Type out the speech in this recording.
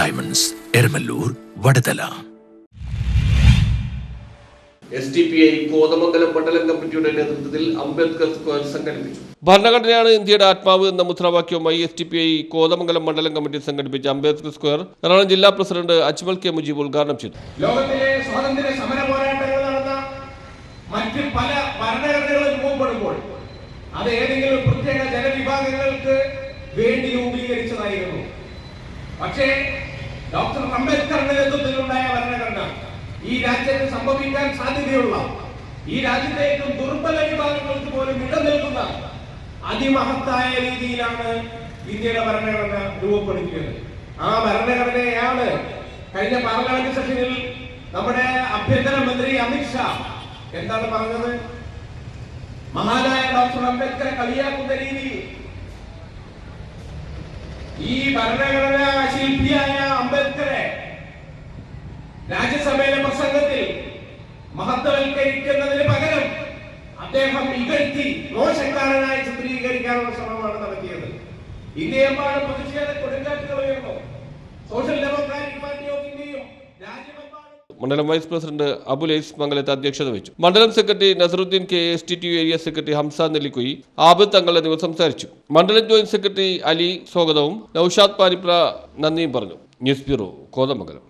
Diamonds, Eramallur, Vadathala. SDPI Kothamangalam മണ്ഡലം കമ്മിറ്റിയുടെ നേതൃത്വത്തിൽ അംബേദ്കർ സ്ക്വയർ സംഘടിപ്പിച്ചു. ഭരണഘടനയാണ് ഇന്ത്യയുടെ ആത്മാവ് എന്ന മുദ്രാവാക്യവുമായി SDPI കോതമംഗലം മണ്ഡലം കമ്മിറ്റി സംഘടിപ്പിച്ച അംബേദ്കർ സ്ക്വയർ എറണാകുളം ജില്ലാ പ്രസിഡന്റ് അജ്മൽ കെ മുജീബ് ഉദ്ഘാടനം ചെയ്തു. ലോകത്തിലെ സ്വാതന്ത്ര്യ സമര പോരാട്ടങ്ങൾ നടന്ന മറ്റ് പല ഭരണഘടനകൾ രൂപപ്പെടുമ്പോൾ അത് ഏതെങ്കിലും പ്രത്യേക ജനവിഭാഗങ്ങൾക്ക് വേണ്ടി രൂപീകരിച്ചതായിരുന്നു. പക്ഷേ ഡോക്ടർ അംബേദ്കറുടെ നേതൃത്വത്തിലുണ്ടായ ഭരണഘടന ഈ രാജ്യത്ത് സംഭവിക്കാൻ സാധ്യതയുള്ള, ഈ രാജ്യത്തെ ഏറ്റവും ദുർബല വിഭാഗങ്ങൾക്ക് പോലും ഇടം നൽകുന്ന അതിമഹത്തായ രീതിയിലാണ് ഇന്ത്യയുടെ ഭരണഘടന രൂപപ്പെടുത്തിയത്. ആ ഭരണഘടനയാണ് കഴിഞ്ഞ പാർലമെന്റ് സെഷനിൽ നമ്മുടെ ആഭ്യന്തരമന്ത്രി അമിത്ഷാ എന്താണ് പറഞ്ഞത്? മഹാനായ ഡോക്ടർ അംബേദ്കറെ കളിയാക്കുന്ന രീതിയിൽ ഈ ഭരണഘടനാ ശില്പിയായ അംബേദ്കറെ രാജ്യസഭയിലെ പ്രസംഗത്തിൽ മഹത്വവൽക്കരിക്കുന്നതിന് പകരം അദ്ദേഹം ഇകഴ്ത്തി മോശക്കാരനായി ചിത്രീകരിക്കാനുള്ള ശ്രമമാണ് നടത്തിയത്. ഇന്ത്യയെമ്പാടും പ്രതിഷേധ കൊടുങ്കാറ്റുകൾ ഉയർന്നു. സോഷ്യൽ ഡെമോക്രാറ്റിക് പാർട്ടി ഓഫ് ഇന്ത്യയും രാജ്യമെമ്പാടും. മണ്ഡലം വൈസ് പ്രസിഡന്റ് അബുലൈസ് മംഗലത്ത് അധ്യക്ഷത വഹിച്ചു. മണ്ഡലം secretary Nasaruddin K, STTU area secretary Hamza Nellikkuyi, Abid Thangal എന്നിവർ സംസാരിച്ചു. മണ്ഡലം ജോയിന്റ് സെക്രട്ടറി അലി സ്വാഗതവും നൌഷാദ് പാരിപ്ര നന്ദിയും പറഞ്ഞു. News bureau, Kothamangalam.